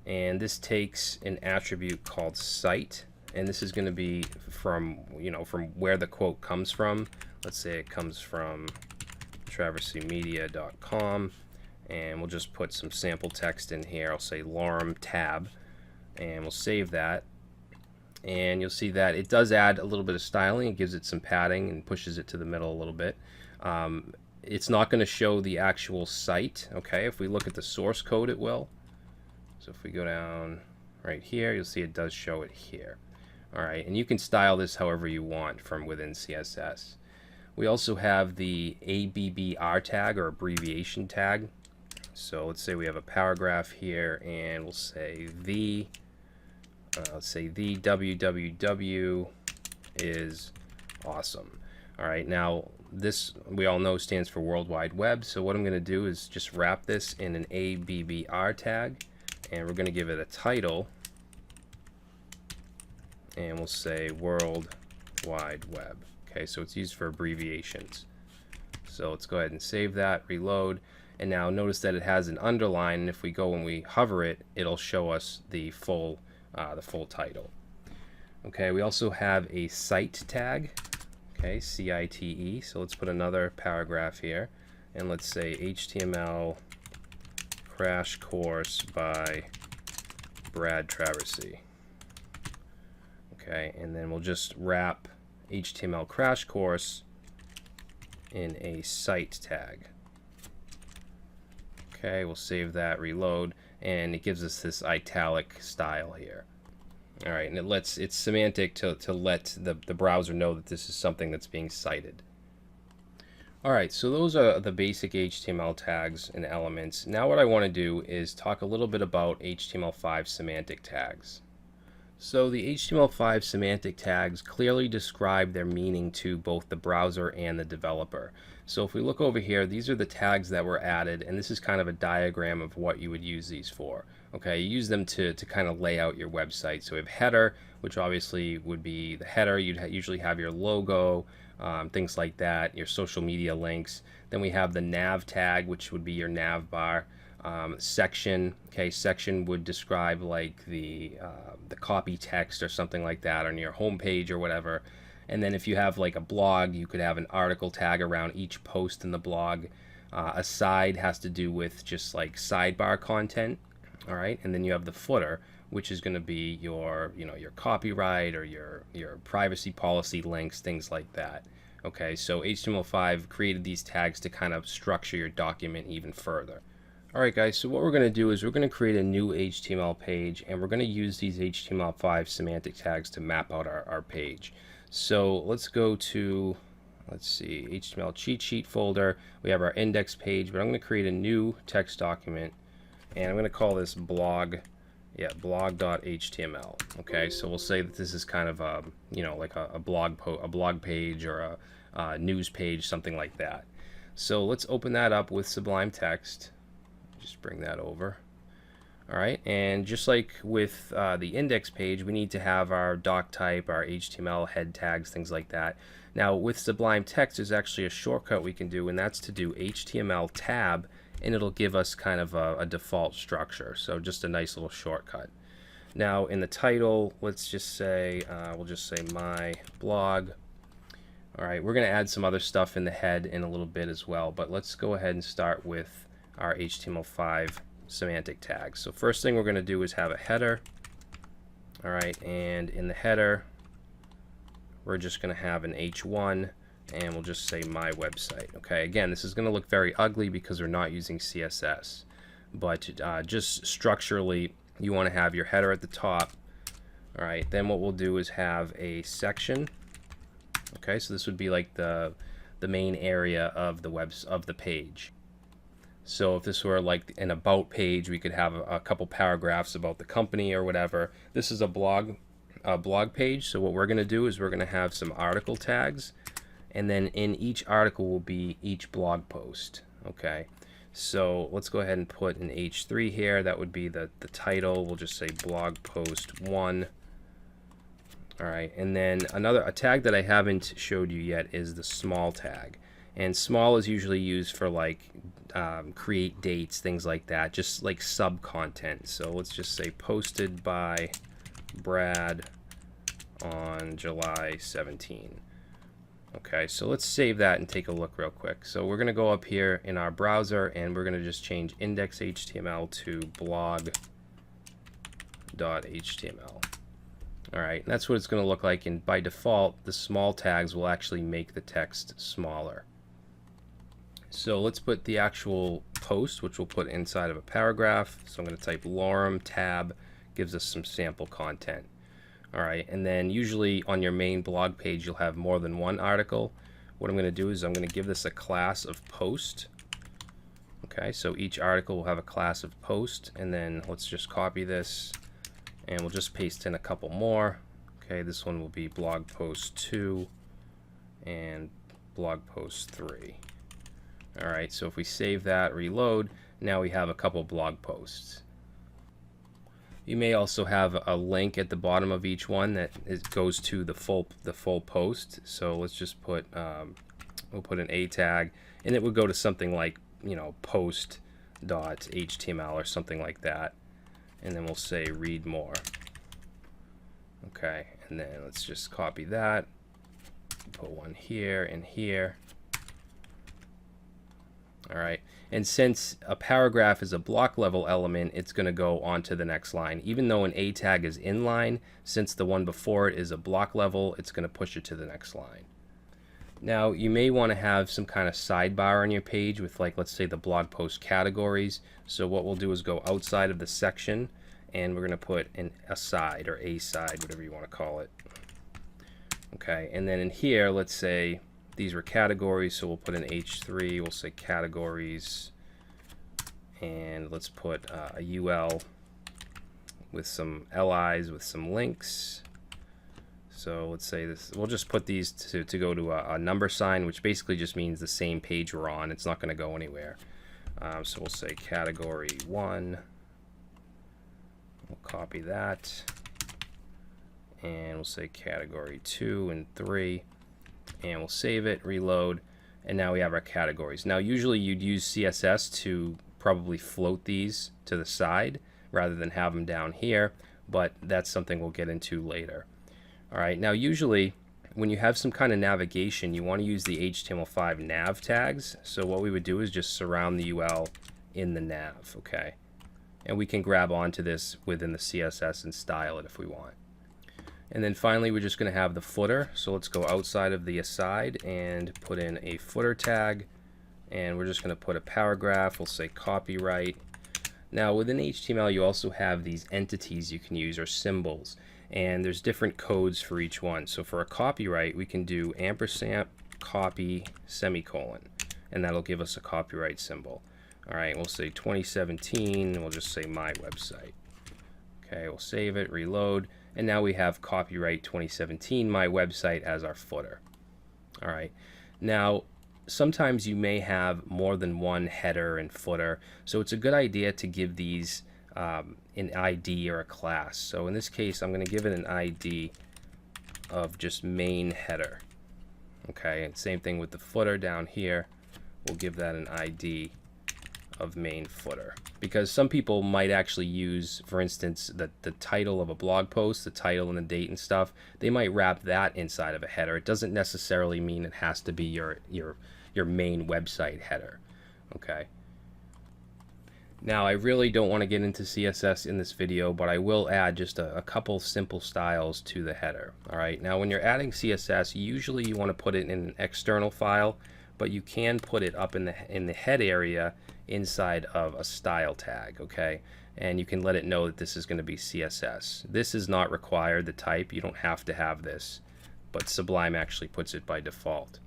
[SPEAKER 1] And this takes an attribute called cite. And this is going to be from, from where the quote comes from. Let's say it comes from traversymedia.com, and we'll just put some sample text in here. I'll say lorem tab, and we'll save that, and you'll see that it does add a little bit of styling. It gives it some padding and pushes it to the middle a little bit. It's not going to show the actual site. Okay, if we look at the source code, it will. So if we go down right here, you'll see it does show it here. Alright, and you can style this however you want from within CSS. We also have the ABBR tag, or abbreviation tag. So let's say we have a paragraph here, and we'll say the www is awesome. All right, now this we all know stands for World Wide Web. So what I'm going to do is just wrap this in an ABBR tag, and we're going to give it a title, and we'll say World Wide Web. Okay, so it's used for abbreviations. So let's go ahead and save that, reload, and now notice that it has an underline, and if we go and we hover it, it'll show us the full title. Okay, we also have a cite tag. Okay, CITE. So let's put another paragraph here, and let's say HTML crash course by Brad Traversy. Okay, and then we'll just wrap HTML crash course in a cite tag. Okay, we'll save that, reload, and it gives us this italic style here. All right, and it's semantic to let the browser know that this is something that's being cited. All right, so those are the basic HTML tags and elements. Now what I want to do is talk a little bit about HTML5 semantic tags. So the HTML5 semantic tags clearly describe their meaning to both the browser and the developer. So if we look over here, these are the tags that were added, and this is kind of a diagram of what you would use these for. Okay, you use them to kind of lay out your website. So we have header, which obviously would be the header. You'd usually have your logo, things like that, your social media links. Then we have the nav tag, which would be your nav bar. Section, okay, section would describe like the copy text or something like that on your home page or whatever. And then if you have like a blog, you could have an article tag around each post in the blog. A side has to do with just like sidebar content, all right. And then you have the footer, which is going to be your your copyright or your privacy policy links, things like that. Okay, so HTML5 created these tags to kind of structure your document even further. Alright guys, so what we're going to do is we're going to create a new HTML page, and we're going to use these HTML5 semantic tags to map out our page. So let's go to, let's see, HTML cheat sheet folder. We have our index page, but I'm going to create a new text document, and I'm going to call this blog, blog.html. Okay, so we'll say that this is kind of a, like a blog page or a news page, something like that. So let's open that up with Sublime Text. Just bring that over. All right, and just like with the index page, we need to have our doc type, our HTML head tags, things like that. Now with Sublime Text, there's actually a shortcut we can do, and that's to do HTML tab, and it'll give us kind of a default structure. So just a nice little shortcut. Now in the title, let's just say, we'll just say my blog. All right, we're going to add some other stuff in the head in a little bit as well, but let's go ahead and start with our HTML5 semantic tags. So first thing we're going to do is have a header. All right, and in the header, we're just going to have an H1, and we'll just say my website. Okay, again, this is going to look very ugly because we're not using CSS, but just structurally, you want to have your header at the top. All right, then what we'll do is have a section. Okay, so this would be like the main area of the page. So if this were like an about page, we could have a couple paragraphs about the company or whatever. This is a blog page, so what we're going to do is we're going to have some article tags, and then in each article will be each blog post. Okay, so let's go ahead and put an H3 here. That would be the title. We'll just say blog post 1. All right, and then a tag that I haven't showed you yet is the small tag. And small is usually used for like create dates, things like that, just like sub content. So let's just say posted by Brad on July 17. Okay, so let's save that and take a look real quick. So we're going to go up here in our browser, and we're going to just change index.html to blog.html. All right, and that's what it's going to look like, and by default, the small tags will actually make the text smaller. So let's put the actual post, which we'll put inside of a paragraph. So I'm going to type lorem tab, gives us some sample content. All right, and then usually on your main blog page, you'll have more than one article. What I'm going to do is I'm going to give this a class of post. Okay, so each article will have a class of post, and then let's just copy this, and we'll just paste in a couple more. Okay, this one will be blog post 2 and blog post 3. All right, so if we save that, reload, now we have a couple blog posts. You may also have a link at the bottom of each one that goes to the full post. So let's just put we'll put an A tag, and it would go to something like post.html or something like that, and then we'll say read more. Okay, and then let's just copy that, put one here and here. All right, and since a paragraph is a block level element, it's going to go on to the next line. Even though an A tag is inline, since the one before it is a block level, it's going to push it to the next line. Now, you may want to have some kind of sidebar on your page with, like, let's say the blog post categories. So what we'll do is go outside of the section, and we're going to put a side or a side, whatever you want to call it. Okay, and then in here, let's say these were categories, so we'll put an H3, we'll say categories, and let's put a UL with some LIs with some links. So let's say this, we'll just put these to go to a number sign, which basically just means the same page we're on. It's not going to go anywhere. So we'll say category 1. We'll copy that. And we'll say category 2 and 3. And we'll save it, reload, and now we have our categories. Now usually you'd use CSS to probably float these to the side rather than have them down here, but that's something we'll get into later. Alright, now usually when you have some kind of navigation, you want to use the HTML5 nav tags. So what we would do is just surround the UL in the nav, okay? And we can grab onto this within the CSS and style it if we want. And then finally we're just going to have the footer. So let's go outside of the aside and put in a footer tag, and we're just going to put a paragraph. We'll say copyright. Now within HTML you also have these entities you can use, or symbols, and there's different codes for each one. So for a copyright we can do ampersand copy semicolon, and that'll give us a copyright symbol. Alright, we'll say 2017, and we'll just say my website. Okay, we'll save it, reload, and now we have copyright 2017 my website as our footer. Alright, now sometimes you may have more than one header and footer, so it's a good idea to give these an ID or a class. So in this case I'm going to give it an ID of just main header. Okay, and same thing with the footer down here, we'll give that an ID of main footer, because some people might actually use, for instance, the title of a blog post, the title and the date and stuff, they might wrap that inside of a header. It doesn't necessarily mean it has to be your main website header. Okay, now I really don't want to get into CSS in this video, but I will add just a couple simple styles to the header. Alright, now when you're adding CSS, usually you want to put it in an external file, but you can put it up in the head area inside of a style tag, okay? And you can let it know that this is going to be CSS. This is not required, the type, you don't have to have this, but Sublime actually puts it by default.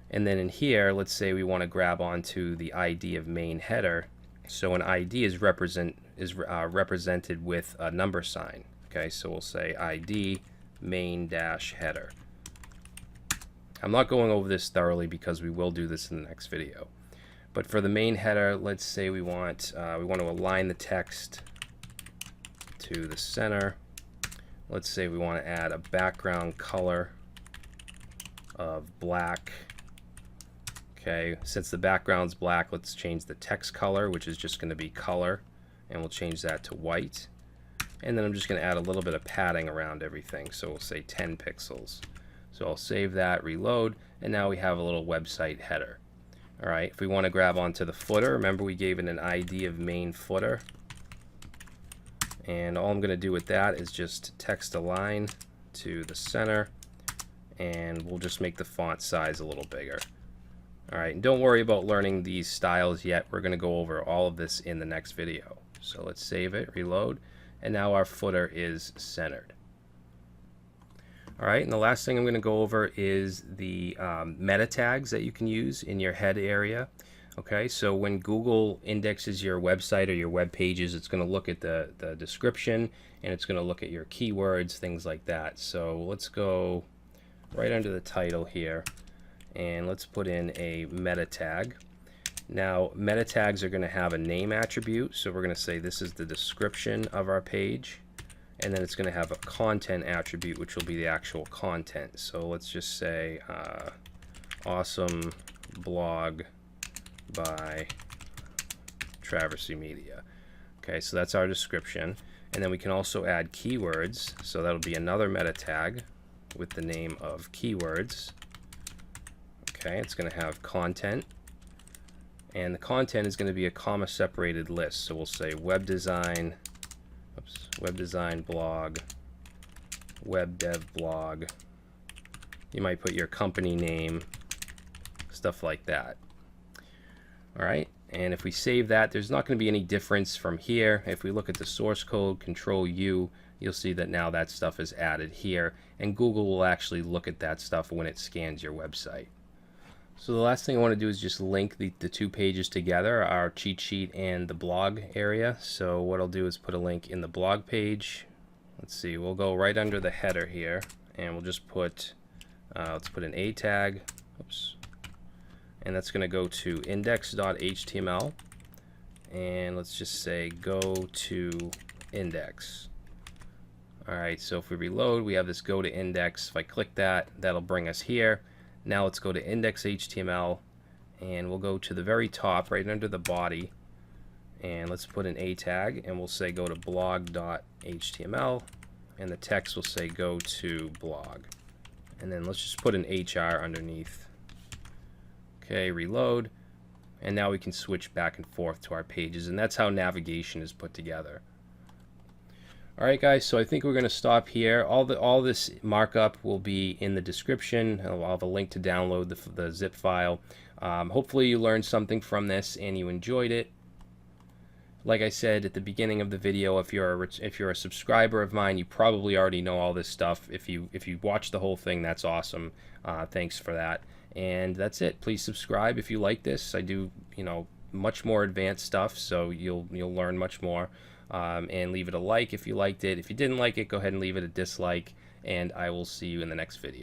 [SPEAKER 1] And then in here, let's say we want to grab onto the ID of main header. So an ID is represented with a number sign, okay? So we'll say ID main dash header. I'm not going over this thoroughly because we will do this in the next video. But for the main header, let's say we want to align the text to the center. Let's say we want to add a background color of black. Okay, since the background's black, let's change the text color, which is just going to be color, and we'll change that to white. And then I'm just going to add a little bit of padding around everything, so we'll say 10 pixels. So I'll save that, reload, and now we have a little website header. Alright, if we want to grab onto the footer, remember we gave it an ID of main footer. And all I'm going to do with that is just text align to the center, and we'll just make the font size a little bigger. Alright, and don't worry about learning these styles yet. We're going to go over all of this in the next video. So let's save it, reload, and now our footer is centered. Alright, and the last thing I'm going to go over is the meta tags that you can use in your head area. Okay, so when Google indexes your website or your web pages, it's going to look at the description, and it's going to look at your keywords, things like that. So let's go right under the title here, and let's put in a meta tag. Now, meta tags are going to have a name attribute, so we're going to say this is the description of our page. And then it's going to have a content attribute, which will be the actual content. So let's just say awesome blog by Traversy Media. Okay, so that's our description. And then we can also add keywords. So that'll be another meta tag with the name of keywords. Okay, it's going to have content. And the content is going to be a comma separated list. So we'll say web design. Web design blog, web dev blog. You might put your company name, stuff like that. Alright, And if we save that, there's not going to be any difference from here. If we look at the source code, Control U, you'll see that now that stuff is added here, and Google will actually look at that stuff when it scans your website. So the last thing I want to do is just link the two pages together, our cheat sheet and the blog area. So what I'll do is put a link in the blog page. Let's see, we'll go right under the header here, and we'll just put, let's put an A tag, oops, and that's going to go to index.html, and let's just say go to index. Alright, so if we reload, we have this go to index. If I click that, that'll bring us here. Now let's go to index.html, and we'll go to the very top, right under the body, and let's put an A tag, and we'll say go to blog.html, and the text will say go to blog. And then let's just put an HR underneath. Okay, reload, and now we can switch back and forth to our pages, and that's how navigation is put together. Alright guys, so I think we're going to stop here. All this markup will be in the description. I'll have a link to download the zip file. Hopefully you learned something from this and you enjoyed it. Like I said at the beginning of the video, if you're a subscriber of mine, you probably already know all this stuff. If you watch the whole thing, that's awesome. Thanks for that. And that's it. Please subscribe if you like this. I do, much more advanced stuff, so you'll learn much more. And leave it a like if you liked it. If you didn't like it, go ahead and leave it a dislike, and I will see you in the next video.